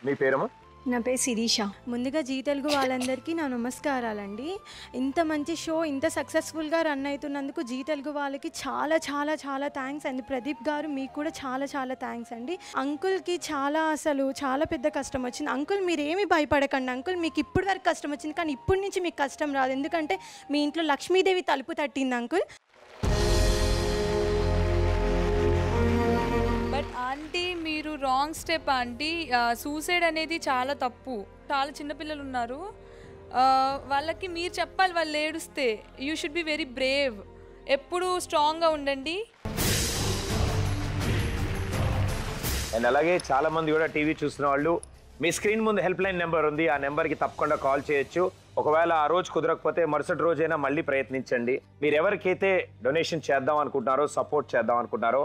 మీ పేరమ్మా? నా పేరు శిరీష. ముందుగా జీ తెలుగు వాళ్ళందరికీ నా నమస్కారాలండి. ఇంత మంచి షో ఇంత సక్సెస్ఫుల్గా రన్ అవుతున్నందుకు జీ తెలుగు వాళ్ళకి చాలా చాలా చాలా థ్యాంక్స్ అండ్ ప్రదీప్ గారు మీకు కూడా చాలా చాలా థ్యాంక్స్ అండి. అంకుల్కి చాలా పెద్ద కష్టం వచ్చింది. అంకుల్ మీరేమీ భయపడకండి అంకుల్, మీకు ఇప్పటి వరకు కష్టం వచ్చింది కానీ ఇప్పటి నుంచి మీకు కష్టం రాదు, ఎందుకంటే మీ ఇంట్లో లక్ష్మీదేవి తలుపు తట్టింది అంకుల్. బట్ ఆంటీ మీరు రాంగ్ స్టెప్ ఆంటీ. సూసైడ్ అనేది చాలా తప్పు. చాలా చిన్నపిల్లలు ఉన్నారు, వాళ్ళకి మీరు చెప్పాలి. వాళ్ళు ఏడుస్తే you should be very brave. ఎప్పుడు స్ట్రాంగ్గా ఉండండి. అండ్ అలాగే చాలా మంది కూడా టీవీ చూస్తున్న వాళ్ళు మీ స్క్రీన్ ముందు హెల్ప్ లైన్ నెంబర్ ఉంది, ఆ నెంబర్కి తప్పకుండా కాల్ చేయొచ్చు. ఒకవేళ ఆ రోజు కుదరకపోతే మరుసటి రోజైనా మళ్ళీ ప్రయత్నించండి. మీరు ఎవరికైతే డొనేషన్ చేద్దాం అనుకుంటున్నారో, సపోర్ట్ చేద్దాం అనుకుంటున్నారో,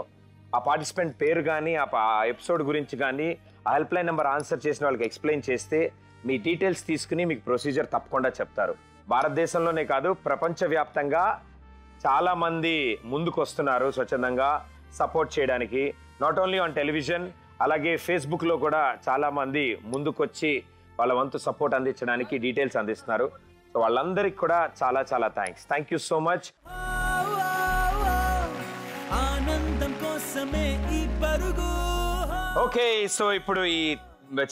ఆ పార్టిసిపెంట్ పేరు కానీ ఆ ఎపిసోడ్ గురించి కానీ ఆ హెల్ప్ లైన్ నెంబర్ ఆన్సర్ చేసిన వాళ్ళకి ఎక్స్ప్లెయిన్ చేస్తే మీ డీటెయిల్స్ తీసుకుని మీకు ప్రొసీజర్ తప్పకుండా చెప్తారు. భారతదేశంలోనే కాదు ప్రపంచవ్యాప్తంగా చాలామంది ముందుకు వస్తున్నారు స్వచ్ఛందంగా సపోర్ట్ చేయడానికి. నాట్ ఓన్లీ ఆన్ టెలివిజన్, అలాగే ఫేస్బుక్లో కూడా చాలామంది ముందుకొచ్చి వాళ్ళ వంతు సపోర్ట్ అందించడానికి డీటెయిల్స్ అందిస్తున్నారు. సో వాళ్ళందరికీ కూడా చాలా చాలా thanks. Thank you so much. Okay, so ఇప్పుడు ఈ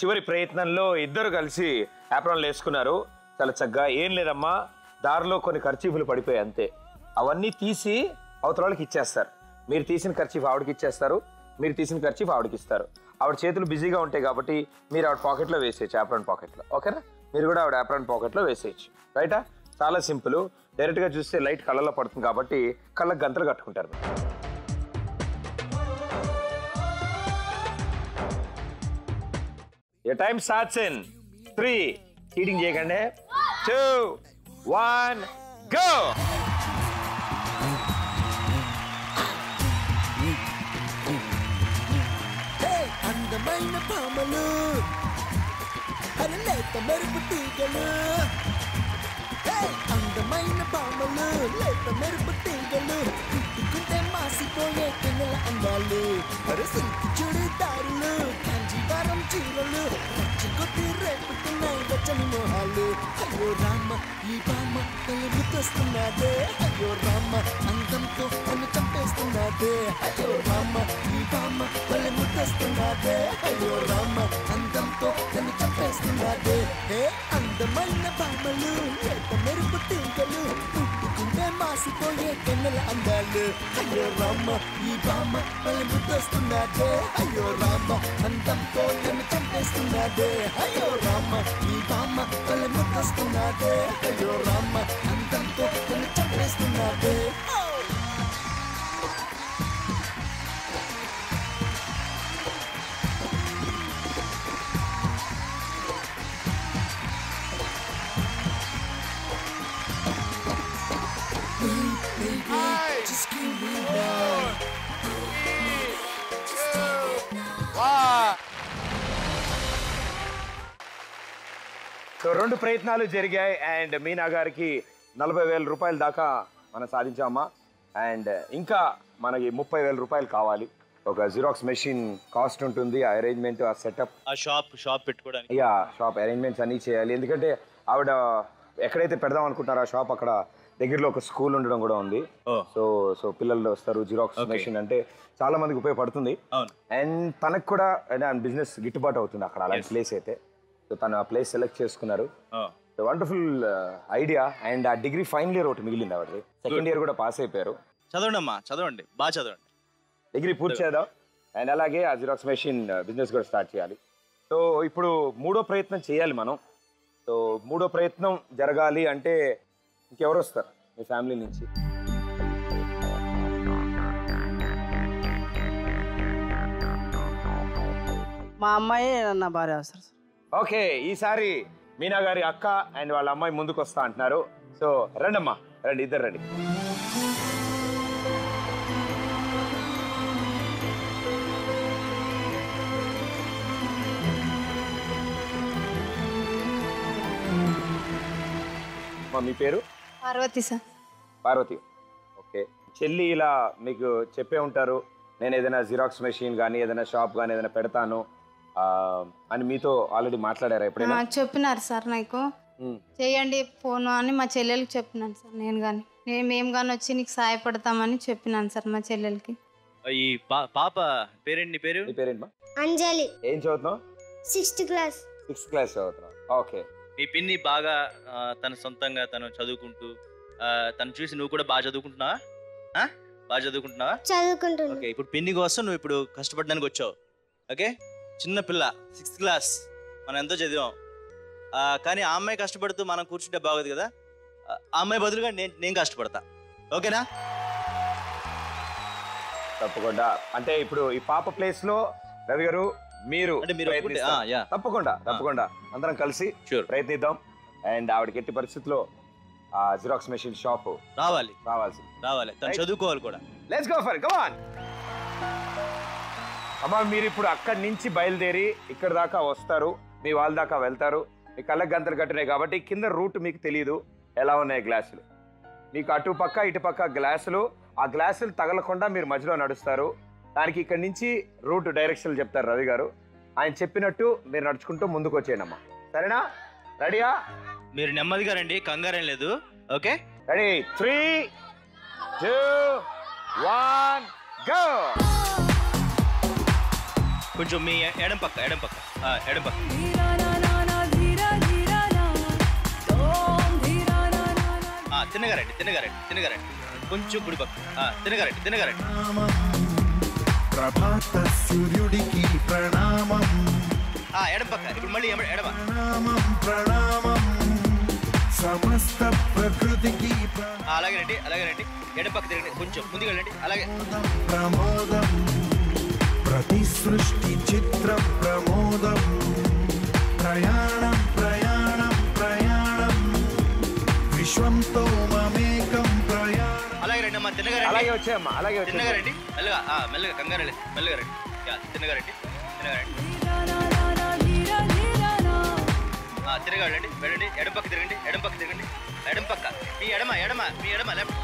చివరి ప్రయత్నంలో ఇద్దరు కలిసి యాప్రాన్లు వేసుకున్నారు. చాలా చక్కగా. ఏం లేదమ్మా, దారిలో కొన్ని ఖర్చీఫులు పడిపోయాయి అంతే. అవన్నీ తీసి అవతల వాళ్ళకి ఇచ్చేస్తారు. మీరు తీసిన ఖర్చీఫ్ ఆవిడకి ఇచ్చేస్తారు, మీరు తీసిన ఖర్చీఫ్ ఆవిడకి ఇస్తారు. ఆవిడ చేతులు బిజీగా ఉంటాయి కాబట్టి మీరు ఆవిడ పాకెట్లో వేసేయచ్చు, యాప్రాన్ పాకెట్లో. ఓకేనా? మీరు కూడా ఆవిడ యాప్రాన్ పాకెట్లో వేసేయచ్చు. రైటా? చాలా సింపుల్. డైరెక్ట్గా చూస్తే లైట్ కళ్ళలో పడుతుంది కాబట్టి కళ్ళకు గంతలు కట్టుకుంటారు. Your time starts in 3. Cheating చేయకండి. 2, 1, go. Hey, అందమైన పామలు, లేత మెరుపు తీగలు. Hey, అందమైన పామలు, లేత మెరుపు తీగలు. ఇట్టుకుంటే మాసిపోయే కిన్నెల అందాలు. సిల్క్ చుడిదారులు, కాంజీవరం చీరలు, కొద్ది రేపుతున్నాయి వెచ్చని మొహాలు. అయ్యో రామ, ఈ బామ్మ తల్లి ముద్దొస్తున్నదే. అయ్యో రామ, అందంతో నన్ను చంపేస్తున్నదే. అయ్యో రామ, ఈ బామ్మ తల్లి ముద్దొస్తున్నదే. అయ్యో రామ, అందంతో నన్ను చంపేస్తున్నదే. ఏ అందమైన బామ్మలు, లేత మెరుపు తీగలు, పుట్టుకుంటే మాసిపోయే కెన్నెల అందాలు. అయ్యో రామ, ఈ బామ్మ తల్లి ముద్దొస్తున్నదే. అయ్యో రామ, అందంతో నన్ను చంపేస్తున్నదే. అయ్యో రామ, ఈ బామ్మ తల్లి ముద్దొస్తున్నదే. అయ్యో రామ, అందంతో నన్ను చంపేస్తున్నదే. Just give me one. 3, 2, 1. So 2 ప్రయత్నాలు జరిగాయి అండ్ మీనా గారికి 40,000 రూపాయల దాకా మనం సాధించామా. అండ్ ఇంకా మనకి 30,000 రూపాయలు కావాలి. ఒక జిరాక్స్ మెషిన్ కాస్ట్ ఉంటుంది, ఆ అరేంజ్మెంట్, ఆ సెటప్, ఆ షాప్ పెట్టుకోవడానికి, షాప్ అరేంజ్మెంట్స్ అన్నీ చేయాలి. ఎందుకంటే ఆవిడ ఎక్కడైతే పెడదాం అనుకుంటారో ఆ షాప్ అక్కడ దగ్గరలో ఒక స్కూల్ ఉండడం కూడా ఉంది. సో పిల్లలు వస్తారు. జిరాక్స్ మెషిన్ అంటే చాలా మందికి ఉపయోగపడుతుంది. అండ్ తనకు కూడా బిజినెస్ గిట్టుబాటు అవుతుంది అక్కడ అలాంటి ప్లేస్ అయితే. సో తను ఆ ప్లేస్ సెలెక్ట్ చేసుకున్నారు. Wonderful idea. అండ్ ఆ డిగ్రీ ఫైనల్ ఇయర్ ఒకటి మిగిలింది ఆవిడది. సెకండ్ ఇయర్ కూడా పాస్ అయిపోయారు. చదవండి అమ్మా, చదవండి, బాగా చదవండి. డిగ్రీ పూర్తి చేద్దాం. అండ్ అలాగే ఆ జిరాక్స్ మెషిన్ బిజినెస్ కూడా స్టార్ట్ చేయాలి. సో ఇప్పుడు 3వ ప్రయత్నం చేయాలి మనం. సో 3వ ప్రయత్నం జరగాలి అంటే ఇంకెవరు వస్తారు మీ ఫ్యామిలీ నుంచి? మా అమ్మాయి నా భార్య వస్తారు. ఓకే, ఈసారి మీనా గారి అక్క అండ్ వాళ్ళ అమ్మాయి ముందుకు వస్తా అంటున్నారు. సో రండమ్మా, రండి, ఇద్దరు రండి. మీ పేరు? పార్వతి సార్. పార్వతి. ఓకే, చెల్లి ఇలా మీకు చెప్పే ఉంటారు, నేను ఏదైనా జిరాక్స్ మెషిన్ కానీ ఏదైనా షాప్ కానీ ఏదైనా పెడతాను, అని మీతో ఆల్రెడీ మాట్లాడారా ఎప్పుడైనా? చెప్పినారు సార్ నాకు చేయండి ఫోన్ అని మా చెల్లెలకి చెప్పినాను సార్. మేము కానీ వచ్చి నీకు సహాయపడతామని చెప్పినాను సార్ మా చెల్లెలకి. ఈ పాప పేరేంటి? పేరు అంజలి. ఏం చదువుతున్నావు? 6th class. 6th క్లాస్ చదువుతున్నావు. ఓకే. మీ పిన్ని బాగా తన సొంతంగా తను చదువుకుంటూ తను చూసి నువ్వు కూడా బాగా చదువుకుంటున్నావా? బాగా చదువుకుంటున్నావా? చదువుకుంటున్నా. ఓకే, ఇప్పుడు పిన్ని కోసం నువ్వు ఇప్పుడు కష్టపడడానికి వచ్చావు. ఓకే, చిన్న పిల్ల 6th క్లాస్, మనం ఎంతో చదివాం. కానీ ఆ అమ్మాయి కష్టపడుతూ మనం కూర్చుంటే బాగోదు కదా. ఆ అమ్మాయి బదులుగా నేను కష్టపడతా. ఓకేనా? తప్పకుండా. అంటే ఇప్పుడు ఈ పాప ప్లేస్ లో రవి గారు మీరు తప్పకుండా అందరం కలిసి ప్రయత్నిద్దాం. అండ్ ఆవిడకి ఎట్టి పరిస్థితుల్లో జిరాక్స్ మెషిన్ షాప్ రావాలి. తను చదువుకోవాలి కూడా. Let's go for come on. అమ్మా, మీరు ఇప్పుడు అక్కడి నుంచి బయలుదేరి ఇక్కడ దాకా వస్తారు, మీ వాళ్ళ దాకా వెళ్తారు. మీ కళ్ళకి గంతలు కట్టినాయి కాబట్టి కింద రూట్ మీకు తెలియదు ఎలా ఉన్నాయి గ్లాసులు. మీకు అటుపక్క ఇటుపక్క గ్లాసులు, ఆ గ్లాసులు తగలకుండా మీరు మధ్యలో నడుస్తారు. దానికి ఇక్కడి నుంచి రూట్ డైరెక్షన్లు చెప్తారు రవి గారు. ఆయన చెప్పినట్టు మీరు నడుచుకుంటూ ముందుకు వచ్చేయండి అమ్మా. సరేనా? రెడీయా? మీరు నెమ్మదిగా రండి, కంగారేం లేదు. Okay, ready? 3, 2, 1 గో. కొంచెం మీ ఎడం పక్క తిన్నగా రండి. కొంచెం గుడి పక్క తిన్నగా రండి. ప్రభాత సూర్యుడికి ప్రణామం. ఎడం పక్క. ఇప్పుడు మళ్ళీ ఎడమ. ప్రణామం సమస్త ప్రకృతికి. అలాగే రండి. ఎడం పక్క తిరగండి, కొంచెం ముందుకు వెళ్ళండి. అలాగే ప్రమోదం ప్రతి సృష్టి చిత్ర ప్రమోదం. ప్రయాణం విశ్వంతో మమేకం ప్రయాణం. అలాగే రండి అమ్మా, తిన్నగా వచ్చేయమ్మా. తిన్నగా రండి, మెల్లగా కంగారు మెల్లగా రండి. తిన్నగా రండి. తిరగా వెళ్ళండి. ఎడం పక్క తిరగండి. ఎడం పక్క. మీ ఎడమ లెఫ్ట్.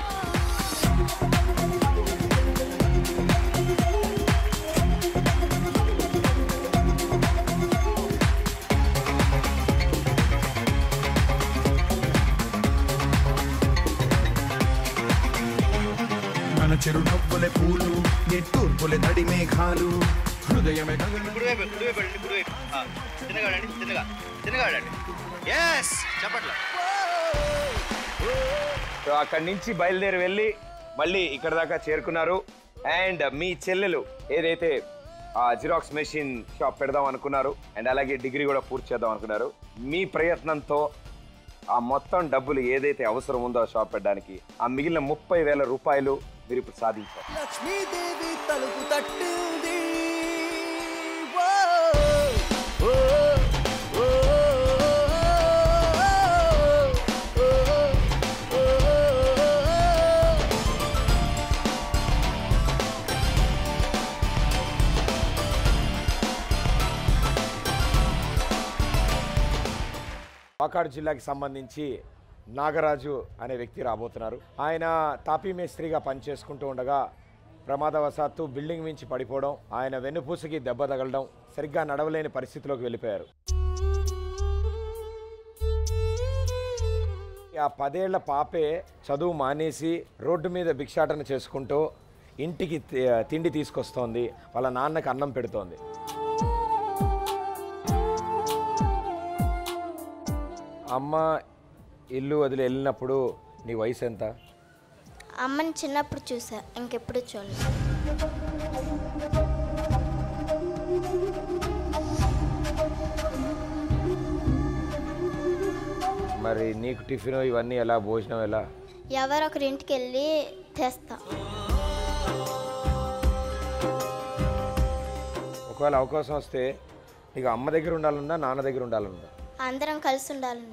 మన చిరునవ్వులే పూలు, నిట్టూర్పులే తడి మేఘాలు, హృదయమే కుడివైపు. తిన్నగా వెళ్ళండి. yes చెప్పట్లా. సో అక్కడి నుంచి బయలుదేరి వెళ్ళి మళ్ళీ ఇక్కడ దాకా చేరుకున్నారు. అండ్ మీ చెల్లెలు ఏదైతే జిరాక్స్ మెషిన్ షాప్ పెడదాం అనుకున్నారు అండ్ అలాగే డిగ్రీ కూడా పూర్తి చేద్దాం అనుకున్నారు, మీ ప్రయత్నంతో ఆ మొత్తం డబ్బులు ఏదైతే అవసరం ఉందో షాప్ పెట్టడానికి ఆ మిగిలిన 30,000 రూపాయలు మీరు ఇప్పుడు సాధించారు. లక్ష్మీదేవి తలుపు తట్టింది. పాకాడు జిల్లాకి సంబంధించి నాగరాజు అనే వ్యక్తి రాబోతున్నారు. ఆయన తాపీ మేస్త్రిగా పనిచేసుకుంటూ ఉండగా ప్రమాదవశాత్తు బిల్డింగ్ మించి పడిపోవడం, ఆయన వెన్నుపూసకి దెబ్బ తగలడం, సరిగ్గా నడవలేని పరిస్థితిలోకి వెళ్ళిపోయారు. ఆ 10 ఏళ్ల పాపే చదువు మానేసి రోడ్డు మీద భిక్షాటన చేసుకుంటూ ఇంటికి తిండి తీసుకొస్తోంది, వాళ్ళ నాన్నకి అన్నం పెడుతోంది. అమ్మ ఇల్లు వదిలి వెళ్ళినప్పుడు నీ వయసు ఎంత? అమ్మని చిన్నప్పుడు చూసా, ఇంకెప్పుడు చూడలేదు. మరి నీకు టిఫిన్ ఇవన్నీ ఎలా, భోజనం ఎలా? ఎవరొకరింటికి వెళ్ళి తెస్తా. ఒకవేళ అవకాశం వస్తే నీకు అమ్మ దగ్గర ఉండాలన్నా నాన్న దగ్గర ఉండాలన్నా? అందరం కలిసి ఉండాలి.